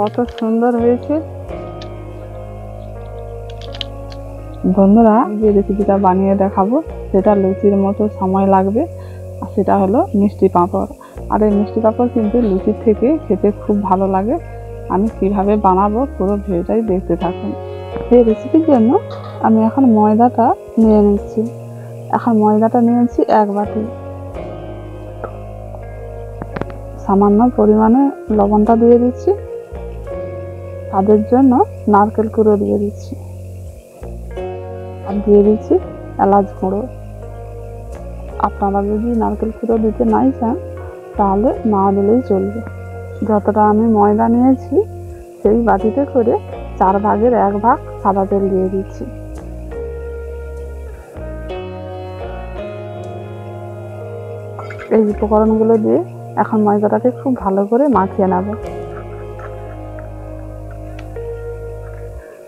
কত সুন্দর হয়েছে। বন্ধুরা, যে রেসিপিটা বানিয়ে দেখাবো সেটা লুচির মতো সময় লাগবে, আর সেটা হলো মিষ্টি পাঁপড়। আর এই মিষ্টি পাঁপড় কিন্তু লুচির থেকে খেতে খুব ভালো লাগে। আমি কিভাবে বানাবো পুরো ভিডিওটাই দেখতে থাকুন। এই রেসিপির জন্য আমি এখন ময়দাটা নিয়ে নিচ্ছি। এখন ময়দাটা নিয়েছি 1 বাটি। সামান্য পরিমাণে লবণটা দিয়ে দিচ্ছি। স্বাদের জন্য নারকেল কুড়ো দিয়ে দিচ্ছি, আর দিয়ে দিচ্ছি এলাচ গুঁড়ো। আপনারা যদি নারকেল কুড়ো দিতে নাই চান তাহলে না দিলেই চলবে। যতটা আমি ময়দা নিয়েছি সেই বাটিতে করে 4 ভাগের 1 ভাগ সাদা তেল দিয়ে দিচ্ছি। এই উপকরণগুলো দিয়ে এখন ময়দাটাকে খুব ভালো করে মাখিয়ে নেব।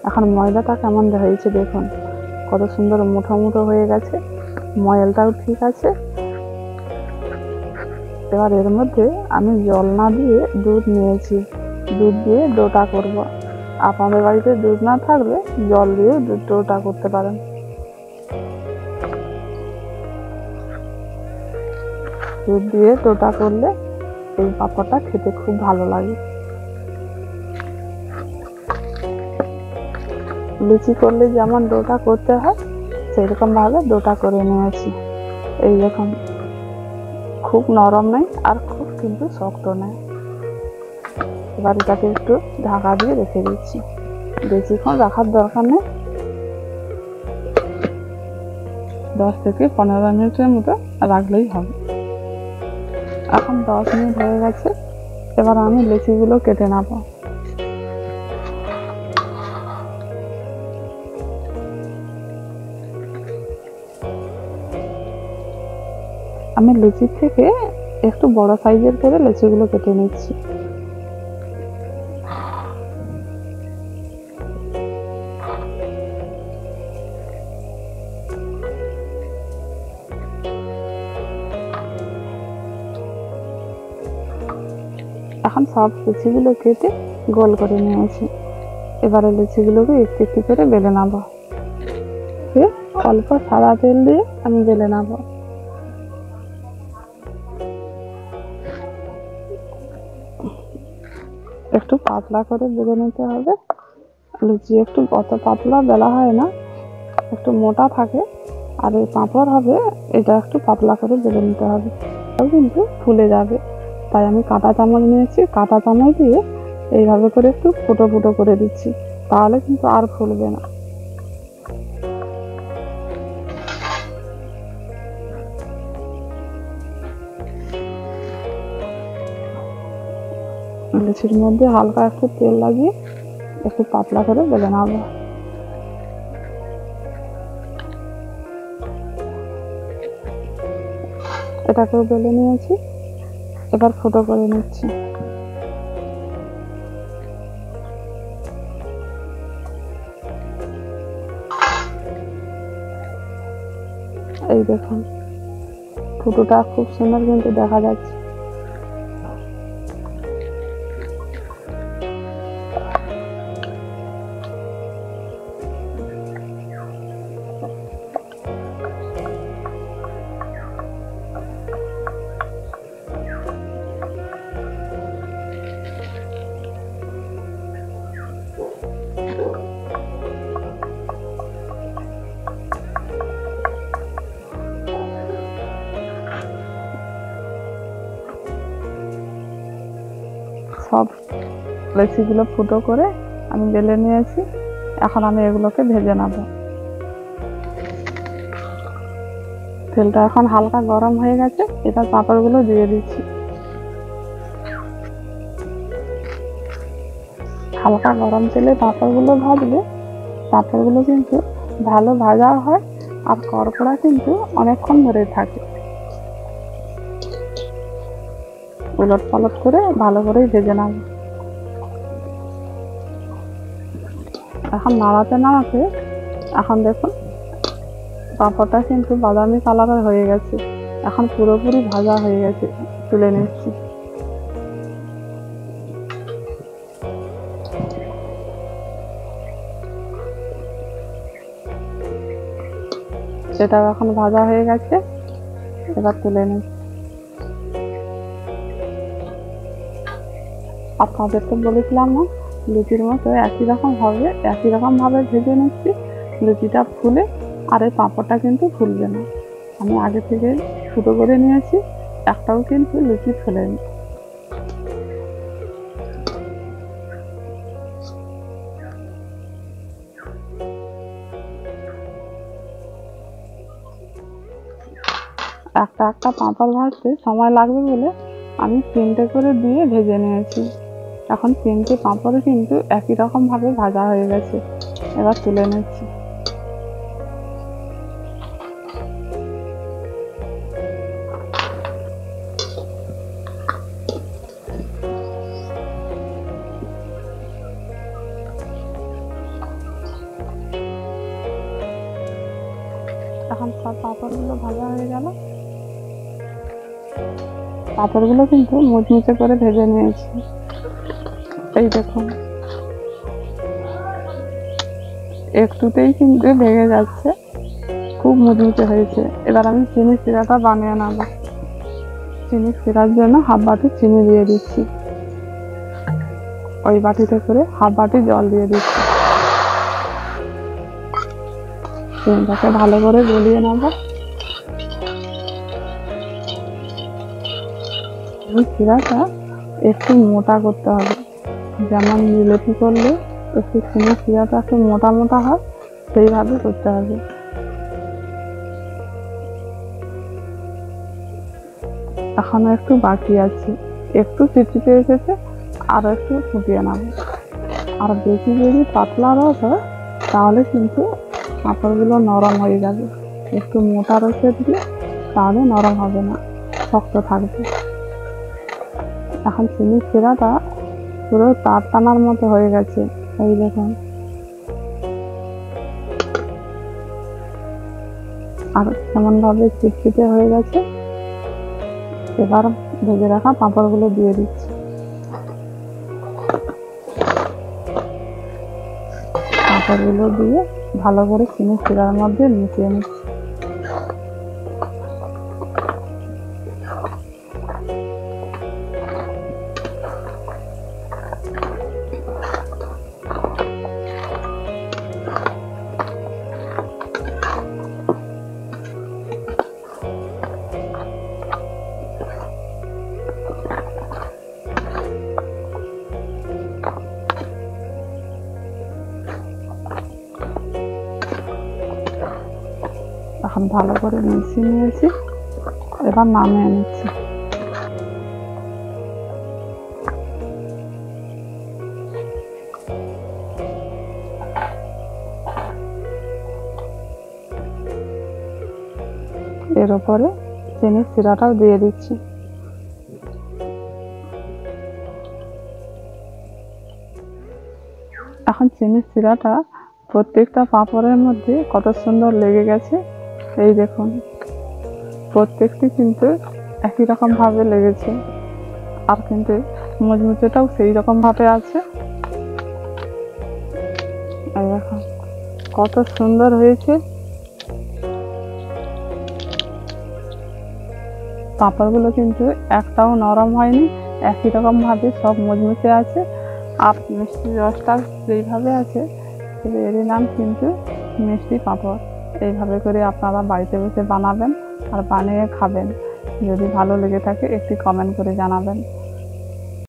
এখন ময়দাটা কেমন হয়েছে দেখুন, কত সুন্দর মুঠো মুঠো হয়ে গেছে, ময়লটাও ঠিক আছে। এবার এর মধ্যে আমি জল না দিয়ে দুধ নিয়েছি, দুধ দিয়ে ডোটা করব। আপনাদের বাড়িতে দুধ না থাকলে জল দিয়ে ডোটা করতে পারেন। দুধ দিয়ে ডোটা করলে এই পাঁপড়টা খেতে খুব ভালো লাগে। লুচি করলে যেমন ডোটা করতে হয় সেরকম ভাবে ডোটা করে নিয়েছি। এই দেখুন, খুব নরম নেই আর খুব কিন্তু শক্ত নেই। এবার এটাকে একটু ঢাকা দিয়ে রেখে দিচ্ছি। বেশিক্ষণ রাখার দরকার নেই, 10 থেকে 15 মিনিটের মতো রাখলেই হবে। এখন 10 মিনিট হয়ে গেছে। এবার আমি লুচিগুলো কেটে নেব। আমি লুচির থেকে একটু বড় সাইজের করে লুচিগুলো কেটে নিচ্ছি। এখন সব লুচিগুলো কেটে গোল করে নিয়েছি। এবারে লুচিগুলোকে একটু একটু করে বেলে নেব। অল্প সাদা তেল দিয়ে আমি বেলে নেব। একটু পাতলা করে বেলে নিতে হবে। লুচি একটু অত পাতলা বেলা হয় না, একটু মোটা থাকে। আর এই পাঁপড় হবে, এটা একটু পাতলা করে বেলে নিতে হবে, তাও কিন্তু ফুলে যাবে। তাই আমি কাঁটা চামচ নিয়েছি, কাঁটা চামচ দিয়ে এইভাবে করে একটু ফুটো ফুটো করে দিচ্ছি, তাহলে কিন্তু আর ফুলবে না। লুচির মধ্যে হালকা একটু তেল লাগিয়ে একটু পাতলা করে বেলে নেব। এটাকেও বেলে নিয়েছি, এবার ফুটো করে নিচ্ছি। এই দেখুন, ফুটোটা খুব সুন্দর কিন্তু দেখা যাচ্ছে। সব লুচিগুলো ফুটো করে আমি বেলে নিয়েছি। এখন আমি এগুলোকে ভেজে নেব। তেলটা এখন হালকা গরম হয়ে গেছে, এবার পাঁপড়গুলো দিয়ে দিচ্ছি। হালকা গরম তেলে পাঁপড়গুলো ভাজলে পাঁপড়গুলো কিন্তু ভালো ভাজা হয়, আর কড়কড়া কিন্তু অনেকক্ষণ ধরে থাকে। উলট পালট করে ভালো করেই ভেজে নেব। এখন নাড়াতে নাড়াতে এখন দেখুন পাঁপড়টা কিন্তু বাদামি কালারের হয়ে গেছে, এখন পুরোপুরি ভাজা হয়ে গেছে। তুলে নিচ্ছি। এটাও এখন ভাজা হয়ে গেছে, এবার তুলে নিচ্ছি। আপনাদের তো বলেছিলাম না লুচির মতো একই রকম হবে, একই রকম ভাবে ভেজে নিচ্ছি। লুচিটা ফুলে আর এই পাঁপড়টা কিন্তু ফুলবে না। আমি আগে থেকে ছোটো করে নিয়েছি, একটাও কিন্তু লুচি ফেলেনি। একটা একটা পাঁপড় ভাজতে সময় লাগবে বলে আমি 3টে করে দিয়ে ভেজে নিয়েছি। এখন 3টে পাঁপড় কিন্তু একই রকম ভাবে ভাজা হয়ে গেছে, এবার তুলে নিচ্ছি। এখন সব পাঁপড়গুলো ভাজা হয়ে গেল। পাঁপড়গুলো কিন্তু মুচমুচে করে ভেজে নিয়েছি, এই দেখুন একটুতেই কিন্তু ভেঙে যাচ্ছে, খুব মুচমুচে হয়েছে। এবার আমি চিনি শিরাটা বানিয়ে নেব। চিনি শিরার জন্য হাফ বাটি চিনি দিয়ে দিচ্ছি, ওই বাটিতে করে হাফ বাটি জল দিয়ে দিচ্ছি। চিনিটাকে ভালো করে গলিয়ে নেব। এই শিরাটা একটু মোটা করতে হবে, যেমন জিলিপি করলে একটু চিনি শিরাটা একটু মোটা মোটা হয়, সেইভাবে করতে হবে। এখনো একটু বাকি আছে, একটু চিটচিটে এসেছে, আরো একটু ফুটিয়ে নেব। আর বেশি যদি পাতলা রস হয় তাহলে কিন্তু পাঁপড়গুলো নরম হয়ে যাবে। একটু মোটা রসের দিয়ে তাহলে নরম হবে না, শক্ত থাকবে। এখন চিনি শিরাটা পুরো তার টানার মতো হয়ে গেছে, এই দেখুন। আর কেমন ভাবে চিটচিটে হয়ে গেছে। এবার ভেজে রাখা পাঁপড়গুলো দিয়ে দিচ্ছি। পাঁপড়গুলো দিয়ে ভালো করে চিনি শিরার মধ্যে মিশিয়ে নিচ্ছি। এখন ভালো করে মিশিয়ে নিয়েছি, এবার নামিয়ে নিচ্ছি। এর উপরে চিনির শিরাটাও দিয়ে দিচ্ছি। এখন চিনির শিরাটা প্রত্যেকটা পাঁপড়ের মধ্যে কত সুন্দর লেগে গেছে, এই দেখুন। প্রত্যেকটি কিন্তু একই রকম ভাবে লেগেছে, আর কিন্তু মুচমুচেটাও সেই রকম ভাবে আছে। এই দেখুন কত সুন্দর হয়েছে। পাঁপড়গুলো কিন্তু একটাও নরম হয়নি, একই রকম ভাবে সব মুচমুচে আছে। আর মিষ্টি রসটা যেইভাবে আছে, এর নাম কিন্তু মিষ্টি পাঁপড়। এইভাবে করে আপনারা বাড়িতে বসে বানাবেন আর বানিয়ে খাবেন। যদি ভালো লেগে থাকে একটি কমেন্ট করে জানাবেন।